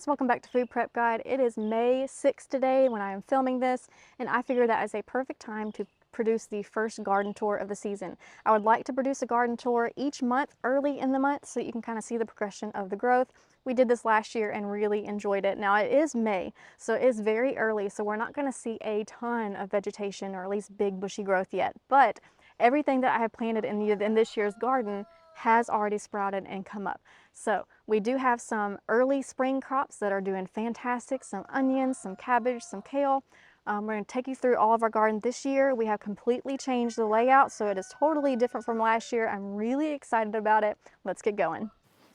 guys, welcome back to Food Prep Guide. It is May 6th today when I am filming this, and I figured that is a perfect time to produce the first garden tour of the season. I would like to produce a garden tour each month, early in the month, so that you can kind of see the progression of the growth. We did this last year and really enjoyed it. Now it is May, so it is very early, so we're not going to see a ton of vegetation or at least big bushy growth yet, but everything that I have planted in this year's garden has already sprouted and come up. So we do have some early spring crops that are doing fantastic, some onions, some cabbage, some kale. We're going to take you through all of our garden this year. We have completely changed the layout, so it is totally different from last year. I'm really excited about it. Let's get going.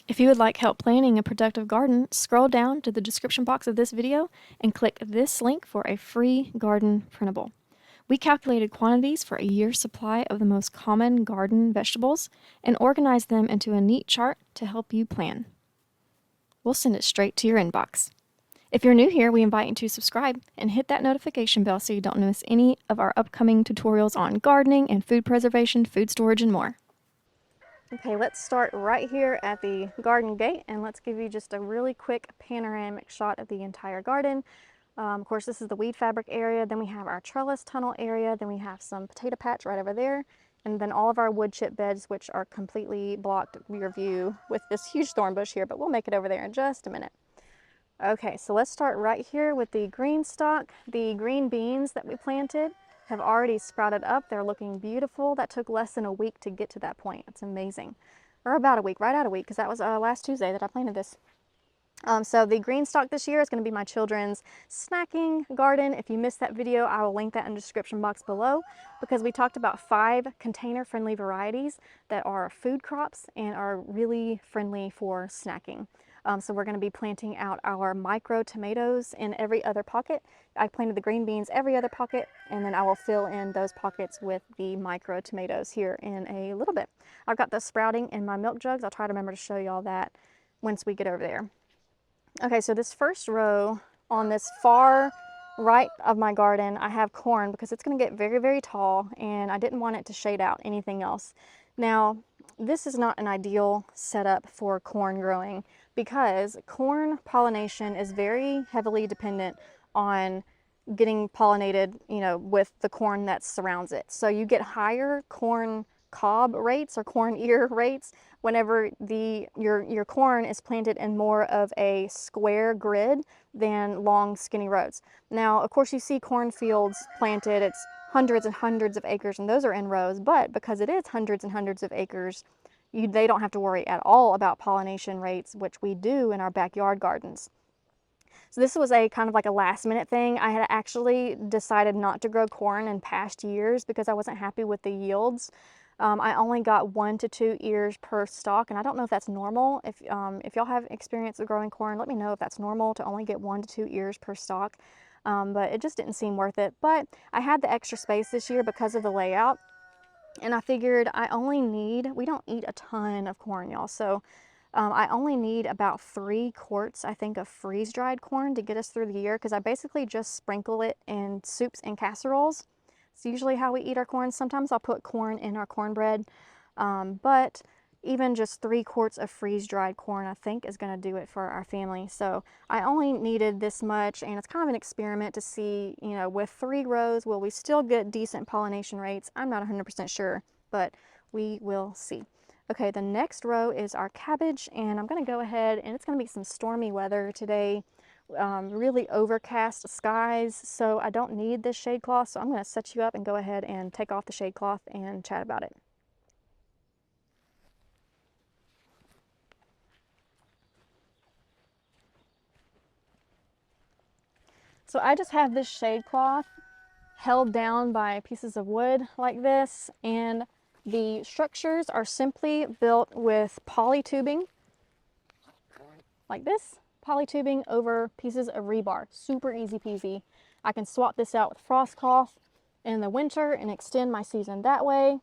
If you would like help planning a productive garden, scroll down to the description box of this video and click this link for a free garden printable. We calculated quantities for a year's supply of the most common garden vegetables and organized them into a neat chart to help you plan. We'll send it straight to your inbox. If you're new here, we invite you to subscribe and hit that notification bell so you don't miss any of our upcoming tutorials on gardening and food preservation, food storage, and more. Okay, let's start right here at the garden gate, and let's give you just a really quick panoramic shot of the entire garden. Of course, this is the weed fabric area, then we have our trellis tunnel area, then we have some potato patch right over there, and then all of our wood chip beds, which are completely blocked your view with this huge thorn bush here, but we'll make it over there in just a minute. Okay, so let's start right here with the green stalk. The green beans that we planted have already sprouted up. They're looking beautiful. That took less than a week to get to that point. It's amazing. Or about a week, right at a week, because that was last Tuesday that I planted this. So the green stalk this year is going to be my children's snacking garden. If you missed that video, I will link that in the description box below, because we talked about 5 container-friendly varieties that are food crops and are really friendly for snacking. So we're going to be planting out our micro tomatoes in every other pocket. I planted the green beans every other pocket, and then I will fill in those pockets with the micro tomatoes here in a little bit. I've got the sprouting in my milk jugs. I'll try to remember to show you all that once we get over there. Okay, so this first row on this far right of my garden, I have corn because it's going to get very, very tall, and I didn't want it to shade out anything else. Now, this is not an ideal setup for corn growing because corn pollination is very heavily dependent on getting pollinated, with the corn that surrounds it. So you get higher corn cob rates or corn ear rates whenever your corn is planted in more of a square grid than long skinny rows. Now, of course, you see cornfields planted, it's hundreds and hundreds of acres, and those are in rows, but because it is hundreds and hundreds of acres, they don't have to worry at all about pollination rates, which we do in our backyard gardens. So this was a kind of like a last minute thing. I had actually decided not to grow corn in past years because I wasn't happy with the yields. I only got 1 to 2 ears per stalk, and I don't know if that's normal. If y'all have experience with growing corn, let me know if that's normal to only get 1 to 2 ears per stalk. But it just didn't seem worth it. But I had the extra space this year because of the layout, and I figured we don't eat a ton of corn, y'all, so I only need about 3 quarts, I think, of freeze-dried corn to get us through the year, because I basically just sprinkle it in soups and casseroles. It's usually how we eat our corn. Sometimes I'll put corn in our cornbread, but even just 3 quarts of freeze-dried corn, I think, is going to do it for our family. So I only needed this much, and it's kind of an experiment to see, with 3 rows, will we still get decent pollination rates? I'm not 100% sure, but we will see. Okay, the next row is our cabbage, and I'm going to go ahead, and it's going to be some stormy weather today. Really overcast skies, so I don't need this shade cloth, so I'm going to set you up and go ahead and take off the shade cloth and chat about it. So I just have this shade cloth held down by pieces of wood like this, and the structures are simply built with poly tubing like this. Poly tubing over pieces of rebar. Super easy peasy. I can swap this out with frost cloth in the winter and extend my season that way.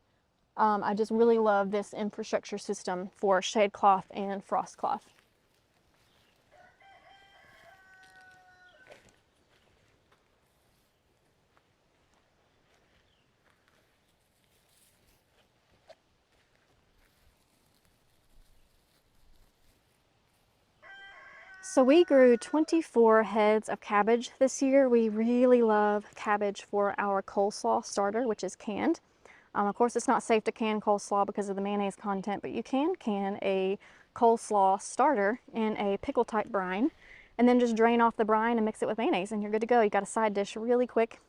I just really love this infrastructure system for shade cloth and frost cloth. So we grew 24 heads of cabbage this year. We really love cabbage for our coleslaw starter, which is canned. Of course, it's not safe to can coleslaw because of the mayonnaise content, but you can a coleslaw starter in a pickle type brine and then just drain off the brine and mix it with mayonnaise and you're good to go. You got a side dish really quick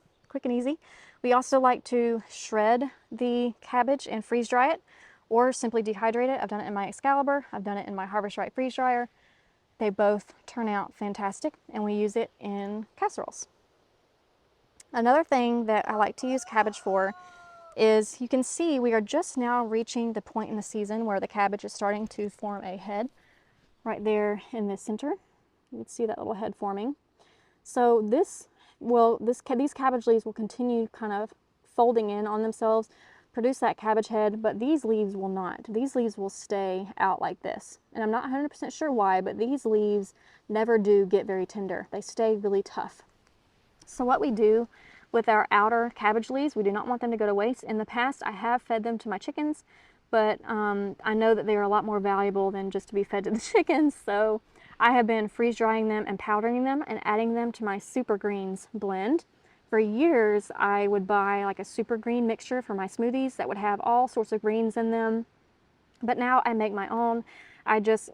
and easy. We also like to shred the cabbage and freeze dry it or simply dehydrate it. I've done it in my Excalibur. I've done it in my Harvest Right freeze dryer. They both turn out fantastic and we use it in casseroles. Another thing that I like to use cabbage for is, you can see we are just now reaching the point in the season where the cabbage is starting to form a head right there in the center. You can see that little head forming. So these cabbage leaves will continue kind of folding in on themselves, produce that cabbage head, but these leaves will not. These leaves will stay out like this. And I'm not 100% sure why, but these leaves never do get very tender. They stay really tough. So what we do with our outer cabbage leaves, we do not want them to go to waste. In the past, I have fed them to my chickens, but I know that they are a lot more valuable than just to be fed to the chickens. So I have been freeze drying them and powdering them and adding them to my super greens blend. For years, I would buy like a super green mixture for my smoothies that would have all sorts of greens in them. But now I make my own. I just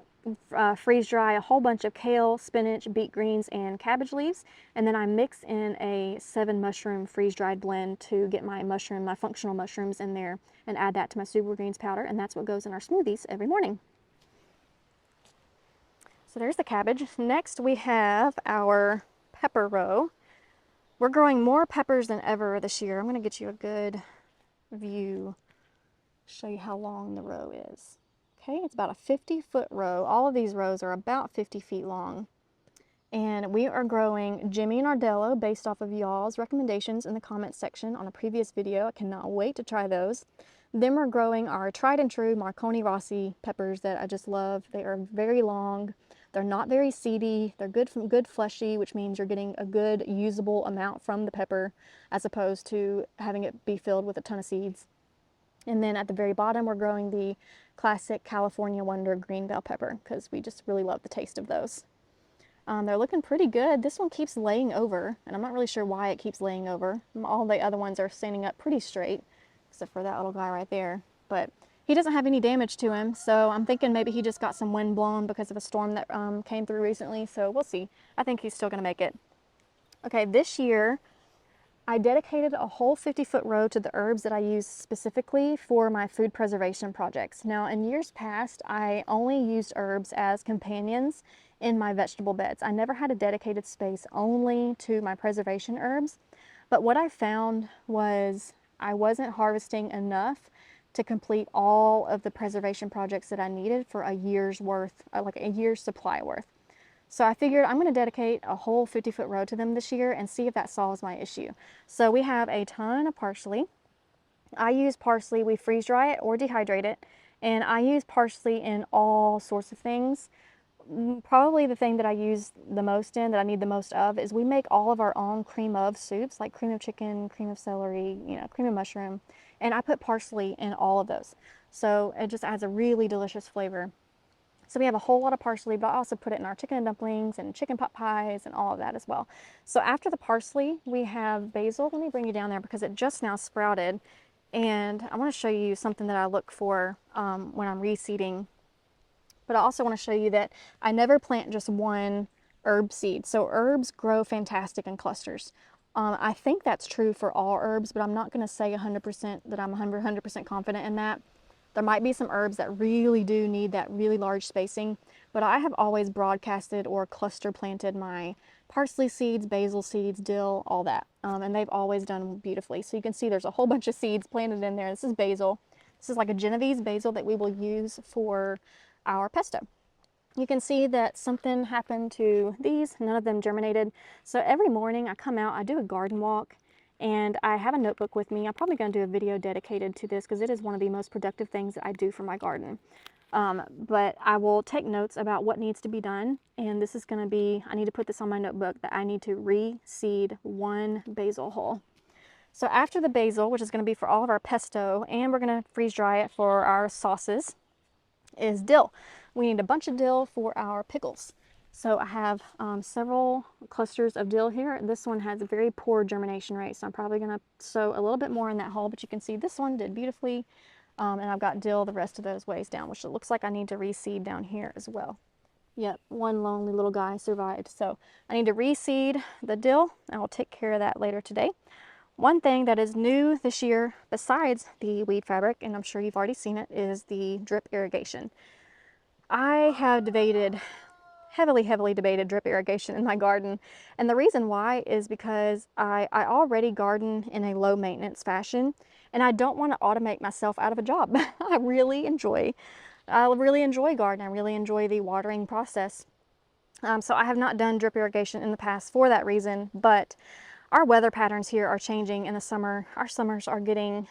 freeze dry a whole bunch of kale, spinach, beet greens, and cabbage leaves, and then I mix in a 7 mushroom freeze dried blend to get my functional mushrooms in there, and add that to my super greens powder, and that's what goes in our smoothies every morning. So there's the cabbage. Next we have our pepper row. We're growing more peppers than ever this year. I'm going to get you a good view, show you how long the row is. Okay, it's about a 50-foot row. All of these rows are about 50 feet long. And we are growing Jimmy and Ardello based off of y'all's recommendations in the comments section on a previous video. I cannot wait to try those. Then we're growing our tried and true Marconi Rossi peppers that I just love. They are very long. They're not very seedy. They're good fleshy, which means you're getting a good usable amount from the pepper as opposed to having it be filled with a ton of seeds. And then at the very bottom, we're growing the classic California Wonder green bell pepper because we just really love the taste of those. They're looking pretty good. This one keeps laying over, and I'm not really sure why it keeps laying over. All the other ones are standing up pretty straight, except for that little guy right there. But he doesn't have any damage to him, so I'm thinking maybe he just got some wind blown because of a storm that came through recently, so we'll see. I think he's still going to make it. Okay, this year, I dedicated a whole 50-foot row to the herbs that I use specifically for my food preservation projects. Now, in years past, I only used herbs as companions in my vegetable beds. I never had a dedicated space only to my preservation herbs, but what I found was I wasn't harvesting enough to complete all of the preservation projects that I needed for a year's worth, like a year's supply worth. So I figured I'm going to dedicate a whole 50-foot row to them this year and see if that solves my issue. So we have a ton of parsley. I use parsley, we freeze dry it or dehydrate it, and I use parsley in all sorts of things. Probably the thing that I use the most in, that I need the most of, is we make all of our own cream of soups, like cream of chicken, cream of celery, cream of mushroom, and I put parsley in all of those. So it just adds a really delicious flavor. So we have a whole lot of parsley, but I also put it in our chicken and dumplings and chicken pot pies and all of that as well. So after the parsley, we have basil. Let me bring you down there because it just now sprouted. And I want to show you something that I look for when I'm reseeding. But I also want to show you that I never plant just one herb seed. So herbs grow fantastic in clusters. I think that's true for all herbs, but I'm not going to say 100% that I'm 100% confident in that. There might be some herbs that really do need that really large spacing, but I have always broadcasted or cluster planted my parsley seeds, basil seeds, dill, all that. And they've always done beautifully. So you can see there's a whole bunch of seeds planted in there. This is basil. This is like a Genovese basil that we will use for our pesto. You can see that something happened to these. None of them germinated. So every morning I come out, I do a garden walk, and I have a notebook with me. I'm probably going to do a video dedicated to this because it is one of the most productive things that I do for my garden. But I will take notes about what needs to be done, and this is going to be, I need to put this on my notebook, that I need to reseed 1 basil hole. So after the basil, which is going to be for all of our pesto, and we're going to freeze dry it for our sauces, is dill. We need a bunch of dill for our pickles. So I have several clusters of dill here. This one has a very poor germination rate, so I'm probably going to sow a little bit more in that hole, but you can see this one did beautifully. And I've got dill the rest of those ways down, which it looks like I need to reseed down here as well. Yep, one lonely little guy survived. So I need to reseed the dill, and I'll take care of that later today. One thing that is new this year, besides the weed fabric, and I'm sure you've already seen it, is the drip irrigation. I have debated, heavily debated drip irrigation in my garden. And the reason why is because I already garden in a low maintenance fashion, and I don't want to automate myself out of a job. I really enjoy gardening. I really enjoy the watering process. So I have not done drip irrigation in the past for that reason, but our weather patterns here are changing in the summer. Our summers are getting,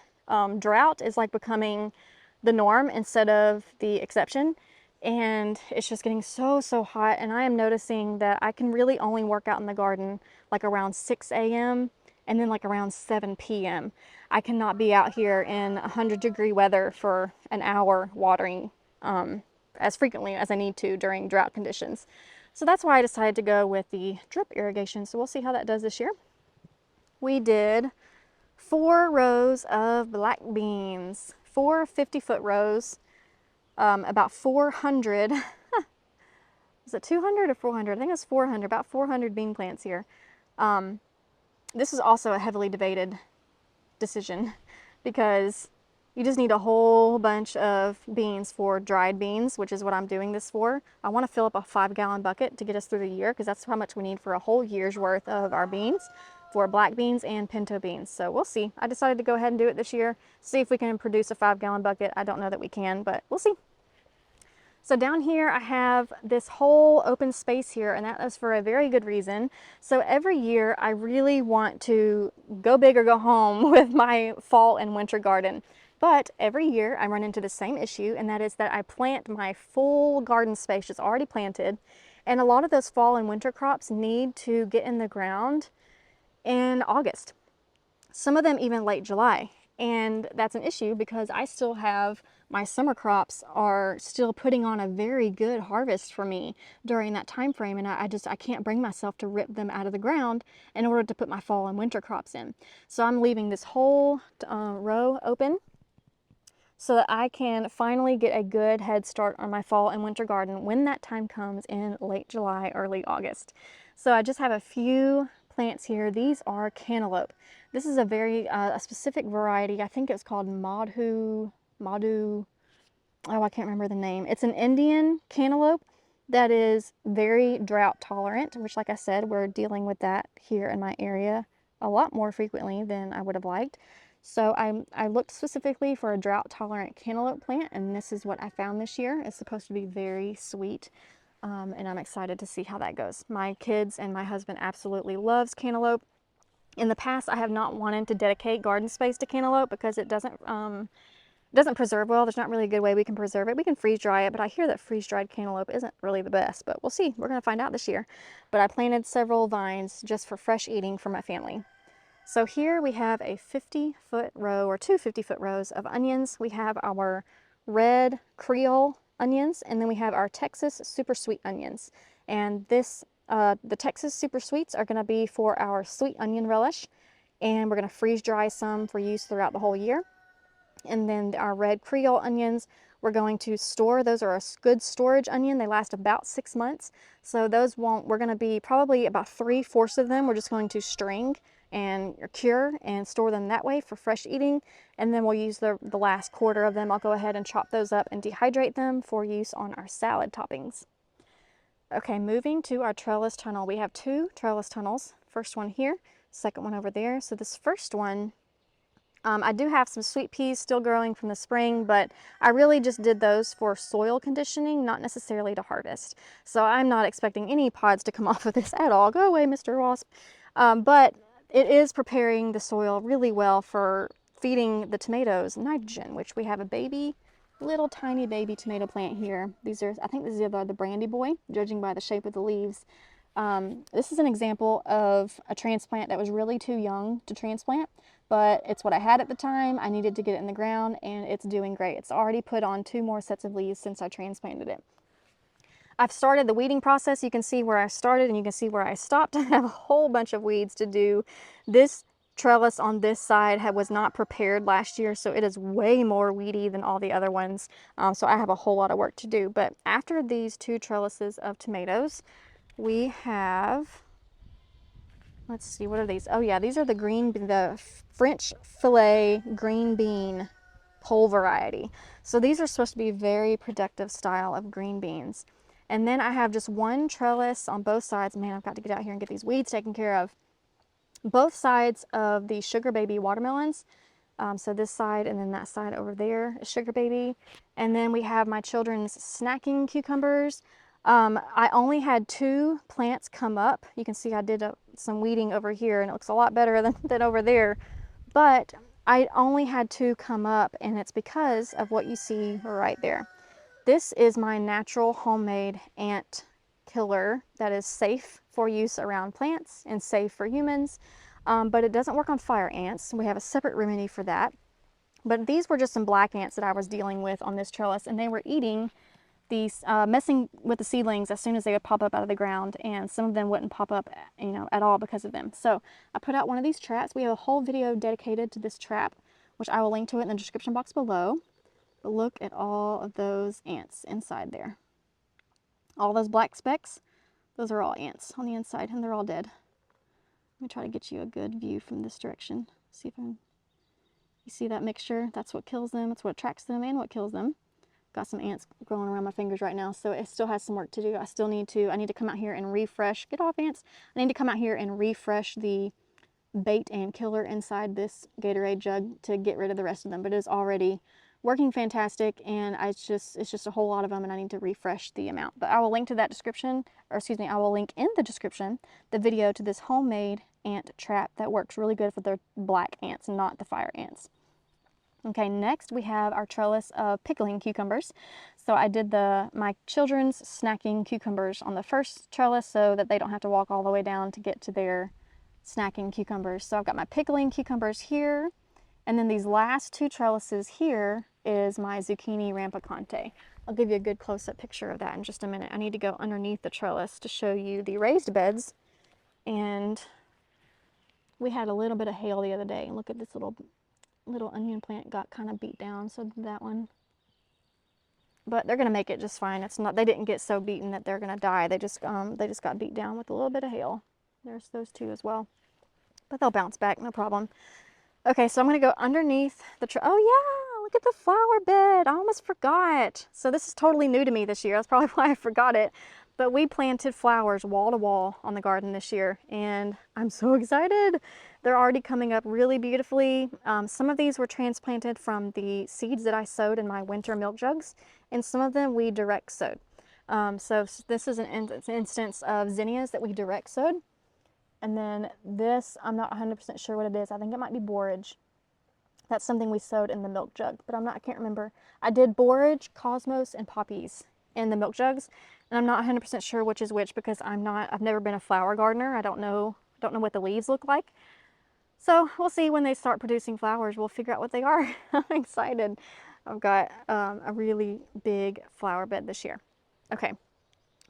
drought is like becoming the norm instead of the exception. And it's just getting so hot. And I am noticing that I can really only work out in the garden like around 6 a.m. and then like around 7 p.m. I cannot be out here in 100-degree weather for an hour watering as frequently as I need to during drought conditions. So that's why I decided to go with the drip irrigation. So we'll see how that does this year. We did 4 rows of black beans, 4 50-foot rows, about 400, is it 200 or 400? I think it's 400, about 400 bean plants here. This is also a heavily debated decision because you just need a whole bunch of beans for dried beans, which is what I'm doing this for. I want to fill up a 5-gallon bucket to get us through the year because that's how much we need for a whole year's worth of our beans for black beans and pinto beans. So we'll see. I decided to go ahead and do it this year, see if we can produce a 5-gallon bucket. I don't know that we can, but we'll see. So down here I have this whole open space here, and that is for a very good reason. So every year I really want to go big or go home with my fall and winter garden. But every year I run into the same issue, and that is that I plant my full garden space that's already planted, and a lot of those fall and winter crops need to get in the ground in August. Some of them even late July. And that's an issue because I still have my summer crops are still putting on a very good harvest for me during that time frame, and I can't bring myself to rip them out of the ground in order to put my fall and winter crops in. So I'm leaving this whole row open so that I can finally get a good head start on my fall and winter garden when that time comes in late July, early August. So I just have a few plants here. These are cantaloupe. This is a very a specific variety. I think it's called Madhu, oh, I can't remember the name. It's an Indian cantaloupe that is very drought tolerant, which, like I said, we're dealing with that here in my area a lot more frequently than I would have liked. So I looked specifically for a drought tolerant cantaloupe plant, and this is what I found this year. It's supposed to be very sweet. And I'm excited to see how that goes. My kids and my husband absolutely loves cantaloupe. In the past, I have not wanted to dedicate garden space to cantaloupe because it doesn't preserve well. There's not really a good way we can preserve it. We can freeze dry it, but I hear that freeze dried cantaloupe isn't really the best, but we'll see. We're going to find out this year. But I planted several vines just for fresh eating for my family. So here we have a 50-foot row, or 2 50-foot rows of onions. We have our red Creole onions, and then we have our Texas super sweet onions. And this the Texas super sweets are going to be for our sweet onion relish, and we're going to freeze dry some for use throughout the whole year. And then our red Creole onions, we're going to store. Those are a good storage onion. They last about 6 months. So those we're going to be probably about 3/4 of them. We're just going to string and cure and store them that way for fresh eating. And then we'll use the last quarter of them. I'll go ahead and chop those up and dehydrate them for use on our salad toppings. Okay, moving to our trellis tunnel. We have 2 trellis tunnels. First one here, second one over there. So this first one, I do have some sweet peas still growing from the spring, but I really just did those for soil conditioning, not necessarily to harvest. So I'm not expecting any pods to come off of this at all. Go away, Mr. Wasp. But it is preparing the soil really well for feeding the tomatoes nitrogen, which we have a little tiny baby tomato plant here. I think these are the Brandy Boy, judging by the shape of the leaves. This is an example of a transplant that was really too young to transplant, but it's what I had at the time. I needed to get it in the ground, and it's doing great. It's already put on 2 more sets of leaves since I transplanted it. I've started the weeding process. You can see where I started and you can see where I stopped. I have a whole bunch of weeds to do. This trellis on this side was not prepared last year, so it is way more weedy than all the other ones. So I have a whole lot of work to do. But after these 2 trellises of tomatoes, we have, let's see, what are these? Oh yeah, these are the French fillet green bean pole variety. So these are supposed to be very productive style of green beans. And then I have just 1 trellis on both sides. Man, I've got to get out here and get these weeds taken care of. Both sides of the sugar baby watermelons. So this side and then that side over there is sugar baby. And then we have my children's snacking cucumbers. I only had 2 plants come up. You can see I did some weeding over here and it looks a lot better than over there. But I only had 2 come up, and it's because of what you see right there. This is my natural homemade ant killer that is safe for use around plants and safe for humans, but it doesn't work on fire ants. We have a separate remedy for that. But these were just some black ants that I was dealing with on this trellis, and they were eating these, messing with the seedlings as soon as they would pop up out of the ground, and some of them wouldn't pop up, at all because of them. So I put out one of these traps. We have a whole video dedicated to this trap, which I will link to it in the description box below. But look at all of those ants inside there. All those black specks, those are all ants on the inside, and they're all dead. Let me try to get you a good view from this direction. See if you see that mixture? That's what kills them. That's what attracts them and what kills them. Got some ants growing around my fingers right now, so it still has some work to do. I need to come out here and refresh. Get off, ants. I need to come out here and refresh the bait and killer inside this Gatorade jug to get rid of the rest of them, but it is already working fantastic, and it's just a whole lot of them, and I need to refresh the amount. But I will link to that description, or excuse me, I will link in the description the video to this homemade ant trap that works really good for the black ants, not the fire ants. Okay, next we have our trellis of pickling cucumbers. So I did my children's snacking cucumbers on the first trellis so that they don't have to walk all the way down to get to their snacking cucumbers. So I've got my pickling cucumbers here, and then these last 2 trellises here is my zucchini rampicante. I'll give you a good close-up picture of that in just a minute. I need to go underneath the trellis to show you the raised beds, and we had a little bit of hail the other day. Look at this little onion plant got kind of beat down, so did that one. But they're gonna make it just fine. They didn't get so beaten that they're gonna die. They just got beat down with a little bit of hail. There's those 2 as well, but they'll bounce back, no problem. Okay, so I'm gonna go underneath the oh yeah, look at the flower bed. I almost forgot. So this is totally new to me this year. That's probably why I forgot it. But we planted flowers wall to wall on the garden this year, and I'm so excited. They're already coming up really beautifully. Some of these were transplanted from the seeds that I sowed in my winter milk jugs, and some of them we direct sowed. So this is an instance of zinnias that we direct sowed. And then this, I'm not 100% sure what it is. I think it might be borage. That's something we sowed in the milk jug, but I can't remember. I did borage, cosmos, and poppies in the milk jugs, and I'm not 100% sure which is which because I've never been a flower gardener. I don't know what the leaves look like. So we'll see when they start producing flowers. We'll figure out what they are. I'm excited. I've got a really big flower bed this year. Okay,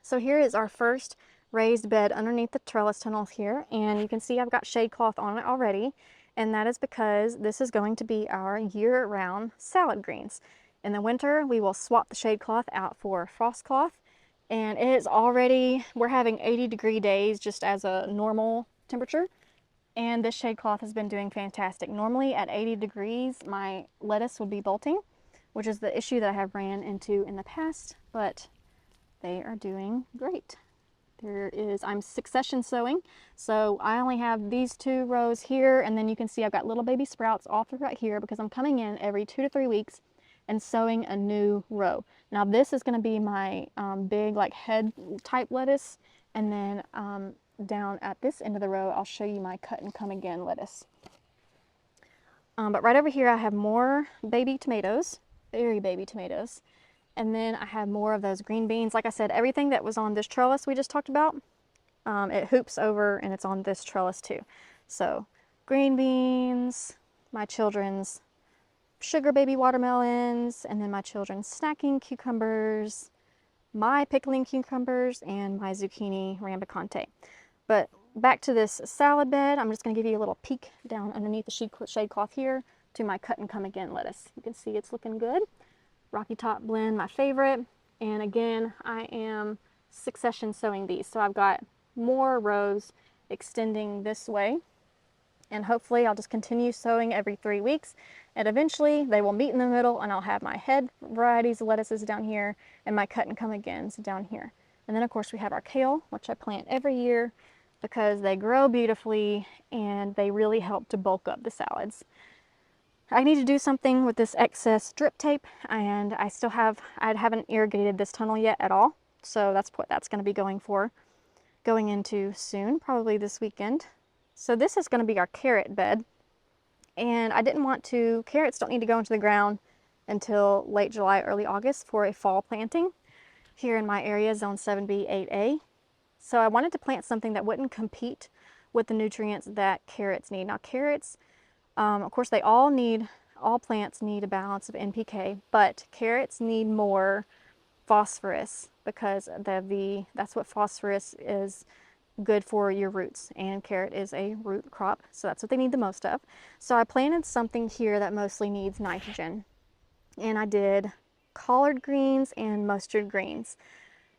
so here is our first raised bed underneath the trellis tunnels here, and you can see I've got shade cloth on it already, and that is because this is going to be our year-round salad greens. In the winter, we will swap the shade cloth out for frost cloth, and it is already, we're having 80-degree days just as a normal temperature, and this shade cloth has been doing fantastic. Normally at 80 degrees, my lettuce would be bolting, which is the issue that I have ran into in the past, but they are doing great. I'm succession sowing, so I only have these 2 rows here, and then you can see I've got little baby sprouts all through right here because I'm coming in every 2 to 3 weeks and sowing a new row. Now this is going to be my big like head type lettuce, and then down at this end of the row I'll show you my cut and come again lettuce. But right over here I have more baby tomatoes, very baby tomatoes. And then I have more of those green beans. Like I said, everything that was on this trellis we just talked about, it hoops over and it's on this trellis too. So green beans, my children's sugar baby watermelons, and then my children's snacking cucumbers, my pickling cucumbers and my zucchini rambicante. But back to this salad bed, I'm just going to give you a little peek down underneath the shade cloth here to my cut and come again lettuce. You can see it's looking good. Rocky Top blend, my favorite. And again, I am succession sowing these. So I've got more rows extending this way. And hopefully I'll just continue sowing every 3 weeks. And eventually they will meet in the middle and I'll have my head varieties of lettuces down here and my cut and come agains down here. And then of course we have our kale, which I plant every year because they grow beautifully and they really help to bulk up the salads. I need to do something with this excess drip tape, and I haven't irrigated this tunnel yet at all. So that's what that's going to be going into soon, probably this weekend. So this is going to be our carrot bed. And I didn't want to, carrots don't need to go into the ground until late July, early August for a fall planting here in my area, zone 7B, 8A. So I wanted to plant something that wouldn't compete with the nutrients that carrots need. Now carrots, of course, all plants need a balance of NPK, but carrots need more phosphorus because that's what phosphorus is good for your roots, and carrot is a root crop, so that's what they need the most of. So I planted something here that mostly needs nitrogen, and I did collard greens and mustard greens.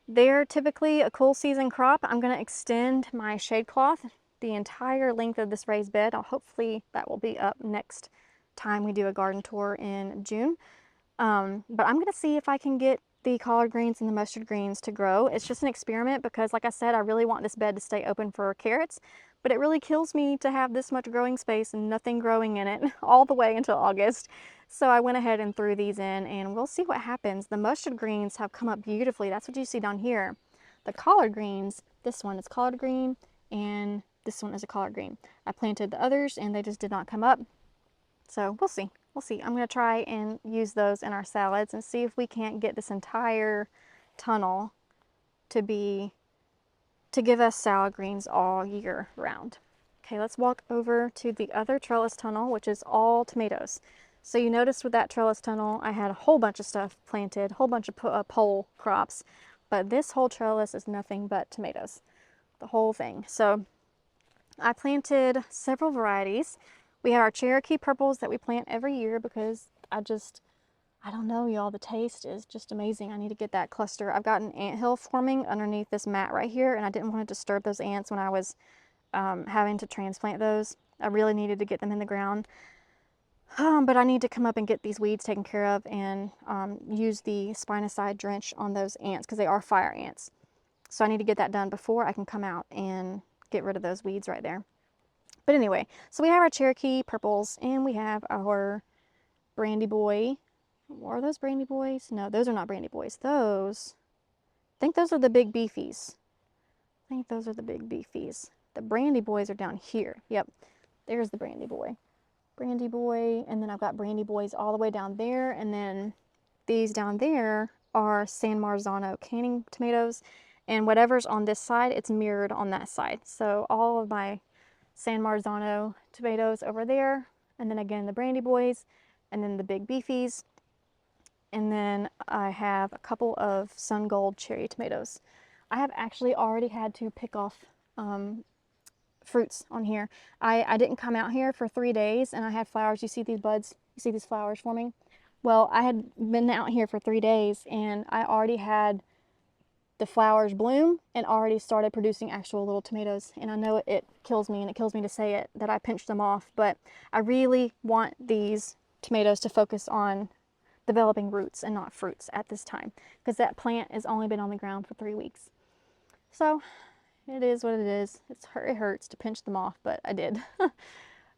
They're typically a cool season crop. I'm going to extend my shade cloth the entire length of this raised bed. Hopefully that will be up next time we do a garden tour in June. But I'm going to see if I can get the collard greens and the mustard greens to grow. It's just an experiment because, like I said, I really want this bed to stay open for carrots, but it really kills me to have this much growing space and nothing growing in it all the way until August. So I went ahead and threw these in, and we'll see what happens. The mustard greens have come up beautifully. That's what you see down here. The collard greens, this one is collard green, and this one is a collard green. I planted the others, and they just did not come up. So we'll see. We'll see. I'm going to try and use those in our salads and see if we can't get this entire tunnel to give us salad greens all year round. Okay, let's walk over to the other trellis tunnel, which is all tomatoes. So you notice with that trellis tunnel, I had a whole bunch of stuff planted, a whole bunch of pole crops, but this whole trellis is nothing but tomatoes, the whole thing. So I planted several varieties. We have our Cherokee purples that we plant every year because I don't know, y'all, the taste is just amazing. I need to get that cluster. I've got an anthill forming underneath this mat right here, and I didn't want to disturb those ants when I was having to transplant those. I really needed to get them in the ground. But I need to come up and get these weeds taken care of and use the spinoside drench on those ants because they are fire ants. So I need to get that done before I can come out and get rid of those weeds right there. But anyway, so we have our Cherokee purples and we have our Brandy Boy. Are those Brandy Boys? No, those are not Brandy Boys. I think those are the big beefies. The Brandy Boys are down here. Yep, there's the Brandy Boy. Brandy Boy, and then I've got Brandy Boys all the way down there, and then these down there are San Marzano canning tomatoes, and whatever's on this side, it's mirrored on that side. So all of my San Marzano tomatoes over there, and then again the Brandy Boys, and then the big beefies, and then I have a couple of Sun Gold cherry tomatoes. I have actually already had to pick off fruits on here. I didn't come out here for 3 days and I had flowers. You see these buds? You see these flowers forming? Well, I had been out here for 3 days and I already had the flowers bloom and already started producing actual little tomatoes. And I know it kills me, and it kills me to say it, that I pinched them off, but I really want these tomatoes to focus on developing roots and not fruits at this time, because that plant has only been on the ground for 3 weeks. So it is what it is. It hurts to pinch them off, but I did.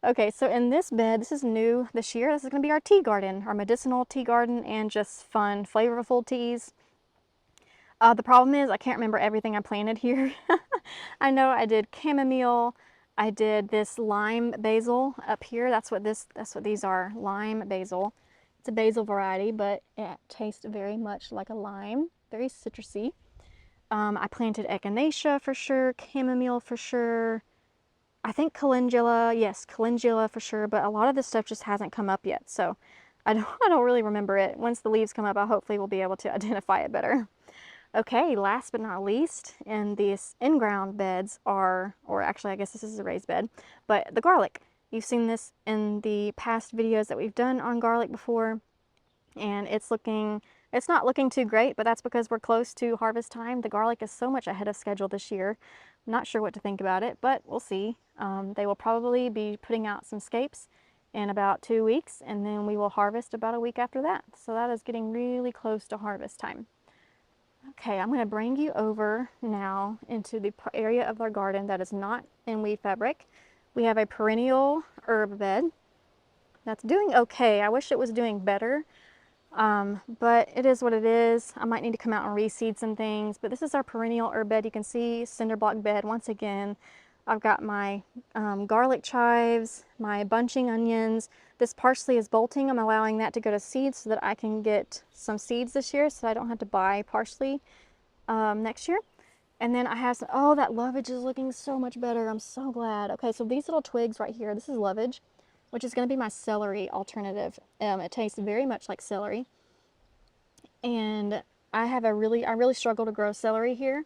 Okay, so in this bed, this is new this year. This is going to be our tea garden, our medicinal tea garden, and just fun, flavorful teas. The problem is I can't remember everything I planted here. I know I did chamomile. I did this lime basil up here. That's what these are, lime basil. It's a basil variety, but it tastes very much like a lime, very citrusy. I planted echinacea for sure, chamomile for sure. I think calendula, yes, calendula for sure, but a lot of this stuff just hasn't come up yet, so I don't really remember it. Once the leaves come up, I hopefully will be able to identify it better. Okay, last but not least, in these in-ground beds are, or actually I guess this is a raised bed, but the garlic. You've seen this in the past videos that we've done on garlic before, and it's not looking too great, but that's because we're close to harvest time. The garlic is so much ahead of schedule this year. I'm not sure what to think about it, but we'll see. They will probably be putting out some scapes in about 2 weeks, and then we will harvest about a week after that. So that is getting really close to harvest time. Okay, I'm going to bring you over now into the area of our garden that is not in weed fabric. We have a perennial herb bed that's doing okay. I wish it was doing better, but it is what it is. I might need to come out and reseed some things, but this is our perennial herb bed. You can see cinder block bed once again. I've got my garlic chives, my bunching onions. This parsley is bolting. I'm allowing that to go to seed so that I can get some seeds this year so I don't have to buy parsley next year. And then I have some, oh, that lovage is looking so much better. I'm so glad. Okay, so these little twigs right here, this is lovage, which is going to be my celery alternative. It tastes very much like celery. And I really struggle to grow celery here.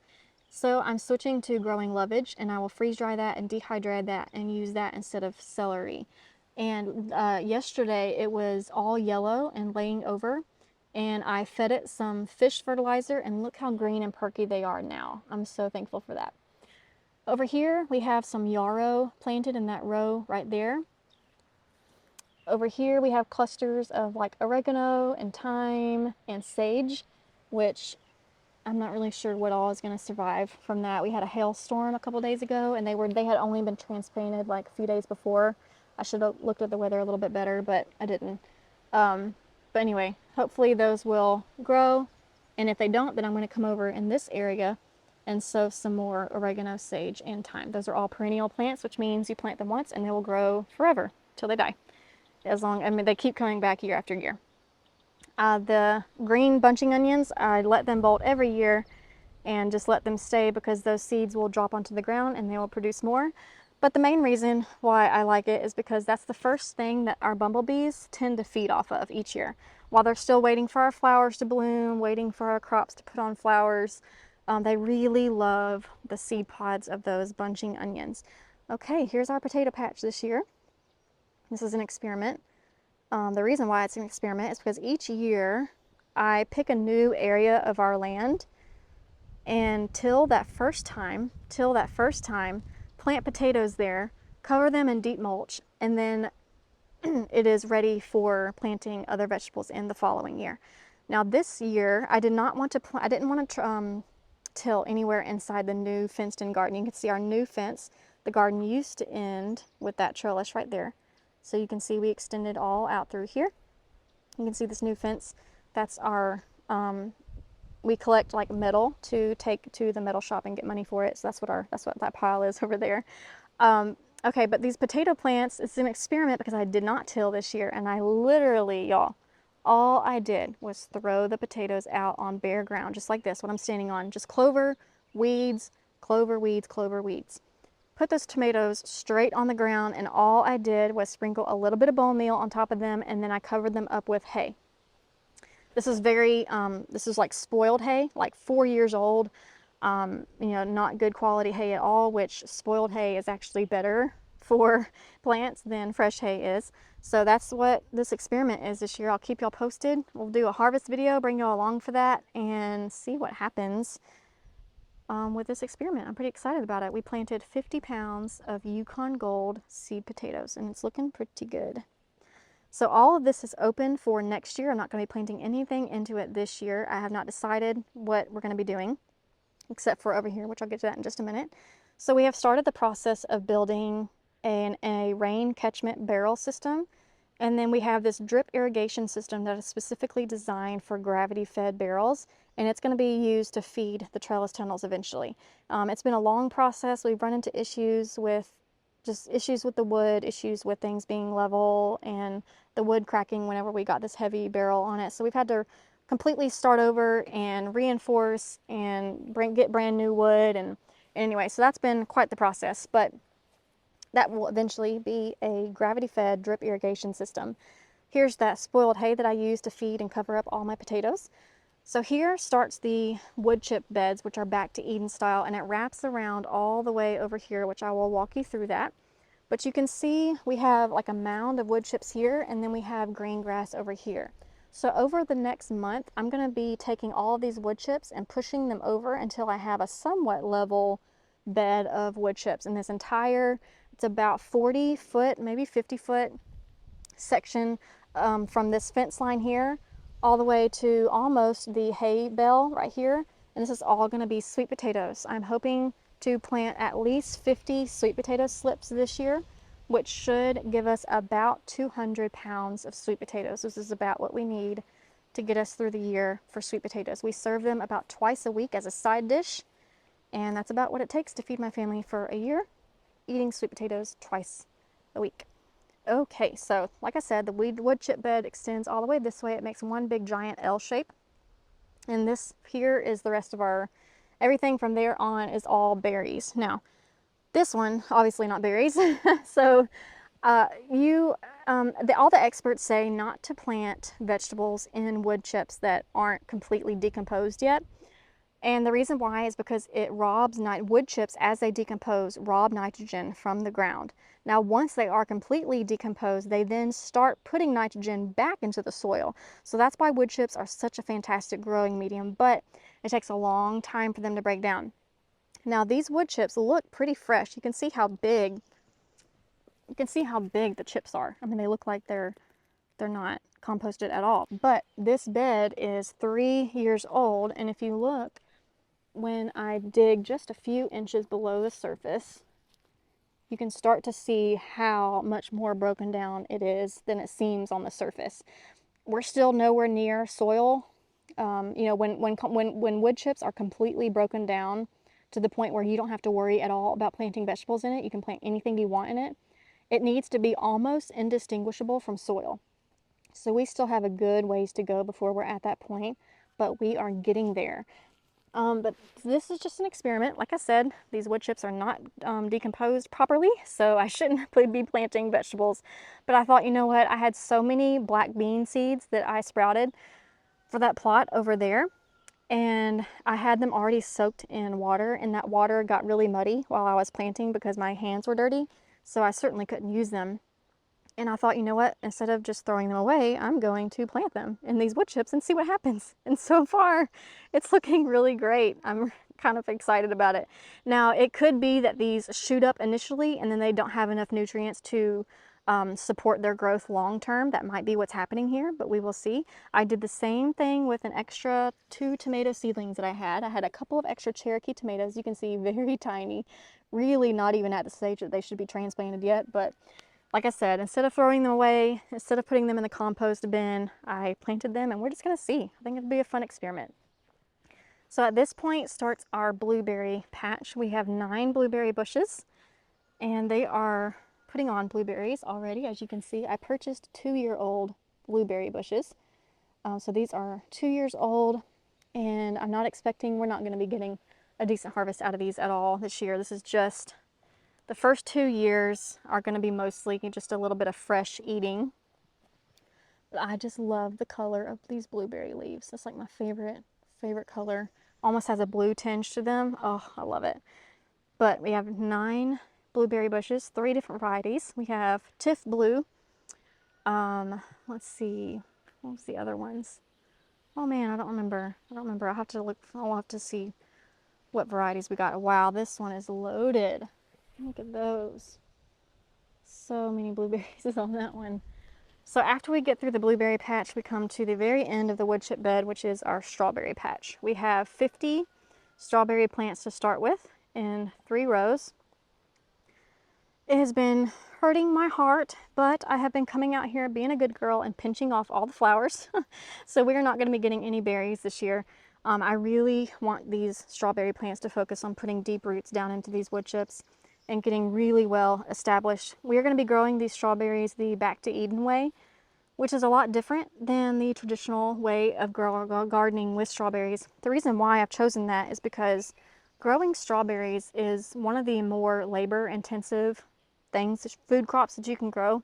So I'm switching to growing lovage, and I will freeze dry that and dehydrate that and use that instead of celery. And yesterday it was all yellow and laying over, and I fed it some fish fertilizer, and look how green and perky they are now. I'm so thankful for that. Over here we have some yarrow planted in that row right there. Over here we have clusters of like oregano and thyme and sage, which I'm not really sure what all is going to survive from that. We had a hailstorm a couple days ago, and they had only been transplanted like a few days before. I should have looked at the weather a little bit better, but I didn't. But anyway, hopefully those will grow, and if they don't, then I'm going to come over in this area and sow some more oregano, sage, and thyme. Those are all perennial plants, which means you plant them once and they will grow forever till they die. I mean, they keep coming back year after year. The green bunching onions, I let them bolt every year and just let them stay because those seeds will drop onto the ground and they will produce more. But the main reason why I like it is because that's the first thing that our bumblebees tend to feed off of each year. While they're still waiting for our flowers to bloom, waiting for our crops to put on flowers, they really love the seed pods of those bunching onions. Okay, here's our potato patch this year. This is an experiment. The reason why it's an experiment is because each year I pick a new area of our land and till that first time, plant potatoes there, cover them in deep mulch, and then it is ready for planting other vegetables in the following year. Now this year, I didn't want to till anywhere inside the new fenced-in garden. You can see our new fence. The garden used to end with that trellis right there. So you can see we extended all out through here. You can see this new fence. That's our, we collect like metal to take to the metal shop and get money for it. So that's what that pile is over there. Okay, but these potato plants, it's an experiment because I did not till this year, and I literally, y'all, all I did was throw the potatoes out on bare ground, just like this, what I'm standing on, just clover, weeds, clover, weeds, clover, weeds. Put those tomatoes straight on the ground, and all I did was sprinkle a little bit of bone meal on top of them, and then I covered them up with hay. This is this is like spoiled hay, like 4 years old. You know, not good quality hay at all, which spoiled hay is actually better for plants than fresh hay is. So that's what this experiment is this year. I'll keep y'all posted. We'll do a harvest video, bring y'all along for that, and see what happens with this experiment. I'm pretty excited about it. We planted 50 pounds of Yukon Gold seed potatoes, and it's looking pretty good. So all of this is open for next year. I'm not going to be planting anything into it this year. I have not decided what we're going to be doing, except for over here, which I'll get to that in just a minute. So we have started the process of building a rain catchment barrel system. And then we have this drip irrigation system that is specifically designed for gravity-fed barrels, and it's going to be used to feed the trellis tunnels eventually. It's been a long process. We've run into issues with the wood, issues with things being level, and the wood cracking whenever we got this heavy barrel on it. So we've had to completely start over and reinforce and get brand new wood. And anyway, so that's been quite the process, but that will eventually be a gravity-fed drip irrigation system. Here's that spoiled hay that I use to feed and cover up all my potatoes. So here starts the wood chip beds, which are back to Eden style, and it wraps around all the way over here, which I will walk you through that. But you can see we have like a mound of wood chips here, and then we have green grass over here. So over the next month, I'm going to be taking all of these wood chips and pushing them over until I have a somewhat level bed of wood chips. And this entire, it's about 40 foot, maybe 50 foot section from this fence line here all the way to almost the hay bale right here. And this is all going to be sweet potatoes. I'm hoping to plant at least 50 sweet potato slips this year, which should give us about 200 pounds of sweet potatoes. This is about what we need to get us through the year for sweet potatoes. We serve them about twice a week as a side dish, and that's about what it takes to feed my family for a year, eating sweet potatoes twice a week. Okay, so like I said, the wood chip bed extends all the way this way. It makes one big giant L shape. And this here is the rest of our, everything from there on is all berries. Now, this one, obviously not berries. So all the experts say not to plant vegetables in wood chips that aren't completely decomposed yet. And the reason why is because it robs wood chips, as they decompose, rob nitrogen from the ground. Now, once they are completely decomposed, they then start putting nitrogen back into the soil. So that's why wood chips are such a fantastic growing medium, but it takes a long time for them to break down. Now, these wood chips look pretty fresh. You can see how big the chips are. I mean, they look like they're not composted at all. But this bed is 3 years old, and if you look, when I dig just a few inches below the surface, you can start to see how much more broken down it is than it seems on the surface. We're still nowhere near soil. You know, when wood chips are completely broken down to the point where you don't have to worry at all about planting vegetables in it, you can plant anything you want in it, it needs to be almost indistinguishable from soil. So we still have a good ways to go before we're at that point, but we are getting there. But this is just an experiment. Like I said, these wood chips are not decomposed properly, so I shouldn't be planting vegetables. But I thought, you know what, I had so many black bean seeds that I sprouted for that plot over there, and I had them already soaked in water, and that water got really muddy while I was planting because my hands were dirty, so I certainly couldn't use them. And I thought, you know what, instead of just throwing them away, I'm going to plant them in these wood chips and see what happens. And so far, it's looking really great. I'm kind of excited about it. Now, it could be that these shoot up initially and then they don't have enough nutrients to support their growth long term. That might be what's happening here, but we will see. I did the same thing with an extra 2 tomato seedlings that I had. I had a couple of extra Cherokee tomatoes. You can see very tiny, really not even at the stage that they should be transplanted yet, but like I said, instead of throwing them away, instead of putting them in the compost bin, I planted them, and we're just going to see. I think it'll be a fun experiment. So at this point starts our blueberry patch. We have 9 blueberry bushes, and they are putting on blueberries already. As you can see, I purchased 2-year-old blueberry bushes. So these are 2 years old, and I'm not expecting, we're not going to be getting a decent harvest out of these at all this year. This is just, the first 2 years are going to be mostly just a little bit of fresh eating. But I just love the color of these blueberry leaves. That's like my favorite color. Almost has a blue tinge to them. Oh, I love it. But we have 9 blueberry bushes, 3 different varieties. We have Tiff Blue. Let's see, what was the other ones? Oh man, I don't remember. I'll have to look. I'll have to see what varieties we got. Wow, this one is loaded. Look at those. So many blueberries on that one. So after we get through the blueberry patch, we come to the very end of the wood chip bed, which is our strawberry patch. We have 50 strawberry plants to start with in 3 rows. It has been hurting my heart, but I have been coming out here being a good girl and pinching off all the flowers. So we are not going to be getting any berries this year. I really want these strawberry plants to focus on putting deep roots down into these wood chips and getting really well established. We are going to be growing these strawberries the Back to Eden way, which is a lot different than the traditional way of gardening with strawberries. The reason why I've chosen that is because growing strawberries is one of the more labor intensive things, food crops that you can grow.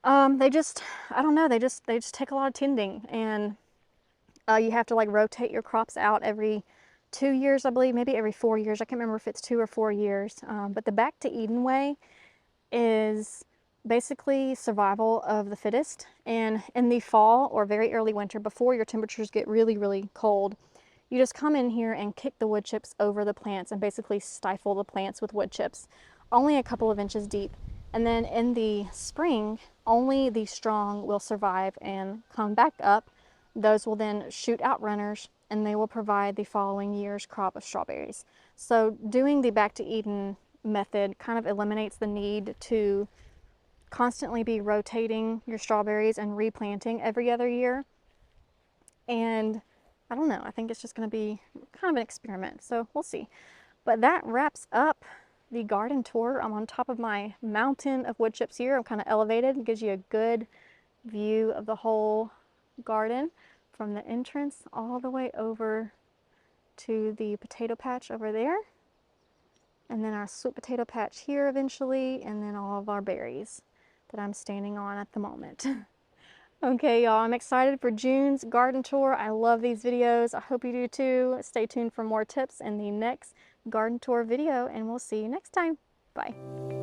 They just, I don't know, they just take a lot of tending, and You have to like rotate your crops out every 2 years, I believe, maybe every 4 years. I can't remember if it's 2 or 4 years. But the Back to Eden way is basically survival of the fittest. And in the fall or very early winter, before your temperatures get really, really cold, you just come in here and kick the wood chips over the plants and basically stifle the plants with wood chips, only a couple of inches deep. And then in the spring, only the strong will survive and come back up. Those will then shoot out runners and they will provide the following year's crop of strawberries. So doing the Back to Eden method kind of eliminates the need to constantly be rotating your strawberries and replanting every other year. And I don't know, I think it's just going to be kind of an experiment, so we'll see. But that wraps up the garden tour. I'm on top of my mountain of wood chips here. I'm kind of elevated. It gives you a good view of the whole garden from the entrance all the way over to the potato patch over there. And then our sweet potato patch here eventually, and then all of our berries that I'm standing on at the moment. Okay, y'all, I'm excited for June's garden tour. I love these videos. I hope you do too. Stay tuned for more tips in the next garden tour video, and we'll see you next time. Bye.